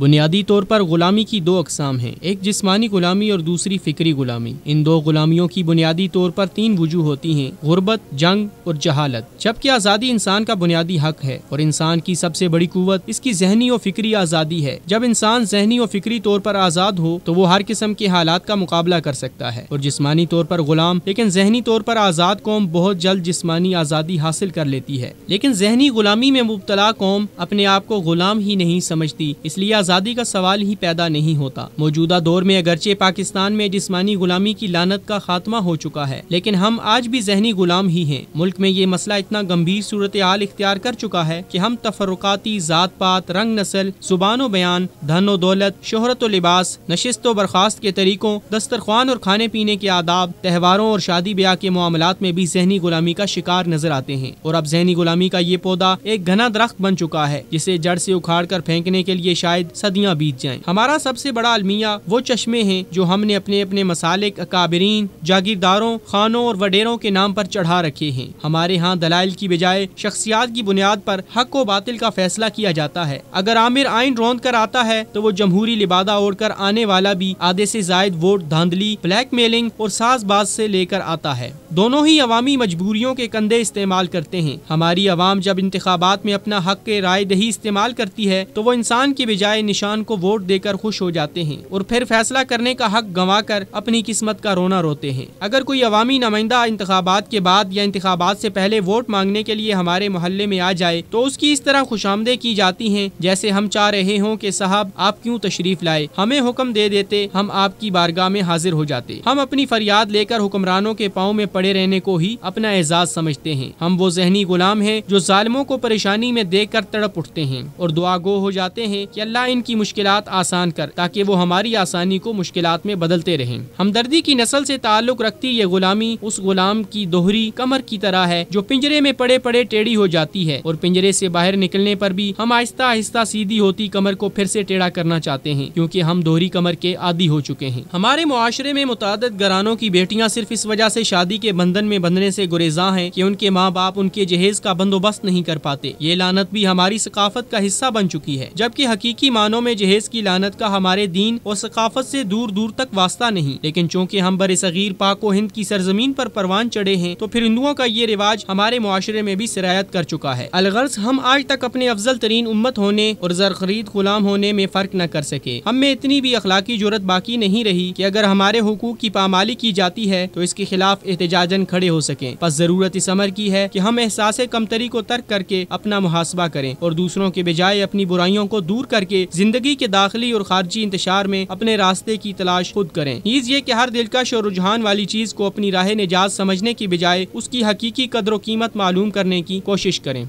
بنیادی طور پر غلامی کی دو اقسام ہیں، ایک جسمانی غلامی اور دوسری فکری غلامی۔ ان دو غلامیوں کی بنیادی طور پر تین وجوہ ہوتی ہیں، غربت، جنگ اور جہالت، جبکہ آزادی انسان کا بنیادی حق ہے اور انسان کی سب سے بڑی قوت اس کی ذہنی و فکری آزادی ہے۔ جب انسان ذہنی و فکری طور پر آزاد ہو تو وہ ہر قسم کے حالات کا مقابلہ کر سکتا ہے، اور جسمانی طور پر غلام لیکن ذہنی طور پر آزاد قوم بہت جلد جسمانی آزادی حاصل کر لیتی ہے، لیکن ذہنی غلامی میں مبتلا قوم اپنے آپ کو غلام ہی نہیں سمجھتی، اس لیے آزادی کا سوال ہی پیدا نہیں ہوتا۔ موجودہ دور میں اگرچہ پاکستان میں جسمانی غلامی کی لعنت کا خاتمہ ہو چکا ہے، لیکن ہم آج بھی ذہنی غلام ہی ہیں۔ ملک میں یہ مسئلہ اتنا گمبھیر صورتحال اختیار کر چکا ہے کہ ہم تفرقاتی، ذات پات، رنگ نسل، زبان و بیان، دھن و دولت، شہرت و لباس، نشست و برخاست کے طریقوں، دسترخوان اور کھانے پینے کے آداب، تہواروں اور شادی بیاہ کے معاملات میں بھی ذہنی غلامی کا شکار نظر آتے ہیں، اور اب ذہنی غلامی کا یہ پودا ایک گھنا درخت بن چکا ہے جسے جڑ سے اکھاڑ کر پھینکنے کے لیے شاید صدیاں بیت جائیں۔ ہمارا سب سے بڑا المیہ وہ چشمے ہیں جو ہم نے اپنے اپنے مسالک، اکابرین، جاگیرداروں، خانوں اور وڈیروں کے نام پر چڑھا رکھے ہیں۔ ہمارے ہاں دلائل کی بجائے شخصیات کی بنیاد پر حق و باطل کا فیصلہ کیا جاتا ہے۔ اگر عامر آئین روند کر آتا ہے تو وہ جمہوری لبادہ اوڑھ کر آنے والا بھی آدھے سے زائد ووٹ دھاندلی، بلیک میلنگ اور ساز باز سے لے کر آتا ہے۔ دونوں ہی عوامی مجبوریوں کے کندھے استعمال کرتے ہیں۔ ہماری عوام جب انتخابات میں اپنا حق کے رائے دہی استعمال کرتی ہے تو وہ انسان کی بجائے نشان کو ووٹ دے کر خوش ہو جاتے ہیں اور پھر فیصلہ کرنے کا حق گنوا کر اپنی قسمت کا رونا روتے ہیں۔ اگر کوئی عوامی نمائندہ انتخابات کے بعد یا انتخابات سے پہلے ووٹ مانگنے کے لیے ہمارے محلے میں آ جائے تو اس کی اس طرح خوشامدیں کی جاتی ہیں جیسے ہم چاہ رہے ہوں کہ صاحب آپ کیوں تشریف لائے، ہمیں حکم دے دیتے، ہم آپ کی بارگاہ میں حاضر ہو جاتے۔ ہم اپنی فریاد لے کر حکمرانوں کے پاؤں میں پڑے رہنے کو ہی اپنا اعزاز سمجھتے ہیں۔ ہم وہ ذہنی غلام ہیں جو ظالموں کو پریشانی میں دیکھ کر تڑپ اٹھتے ہیں اور دعا گو ہو جاتے ہیں کہ اللہ ان کی مشکلات آسان کر تاکہ وہ ہماری آسانی کو مشکلات میں بدلتے رہیں۔ ہمدردی کی نسل سے تعلق رکھتی یہ غلامی اس غلام کی دوہری کمر کی طرح ہے جو پنجرے میں پڑے پڑے ٹیڑھی ہو جاتی ہے، اور پنجرے سے باہر نکلنے پر بھی ہم آہستہ آہستہ سیدھی ہوتی کمر کو پھر سے ٹیڑھا کرنا چاہتے ہیں کیونکہ ہم دوہری کمر کے عادی ہو چکے ہیں۔ ہمارے معاشرے میں متعدد گھرانوں کی بیٹیاں صرف اس وجہ سے شادی کے بندھن میں بندھنے سے گریزاں ہیں کہ ان کے ماں باپ ان کے جہیز کا بندوبست نہیں کر پاتے۔ یہ لعنت بھی ہماری ثقافت کا حصہ بن چکی ہے، جبکہ حقیقی معنوں میں جہیز کی لعنت کا ہمارے دین اور ثقافت سے دور دور تک واسطہ نہیں، لیکن چونکہ ہم برصغیر پاک و ہند کی سرزمین پر پروان چڑھے ہیں تو پھر ہندوؤں کا یہ رواج ہمارے معاشرے میں بھی سرایت کر چکا ہے۔ الغرض ہم آج تک اپنے افضل ترین امت ہونے اور زرخرید غلام ہونے میں فرق نہ کر سکے۔ ہم میں اتنی بھی اخلاقی جرات باقی نہیں رہی کہ اگر ہمارے حقوق کی پامالی کی جاتی ہے تو اس کے خلاف احتجاجاً کھڑے ہو سکیں۔ بس ضرورت اس امر کی ہے کہ ہم احساس کمتری کو ترک کر کے اپنا محاسبہ کریں اور دوسروں کے بجائے اپنی برائیوں کو دور کر کے زندگی کے داخلی اور خارجی انتشار میں اپنے راستے کی تلاش خود کریں۔ نیز یہ کہ ہر دلکش اور رجحان والی چیز کو اپنی راہ نجات سمجھنے کی بجائے اس کی حقیقی قدر و قیمت معلوم کرنے کی کوشش کریں۔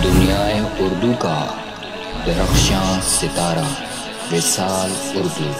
دنیائے اردو کا درخشاں ستارہ وصال اردو۔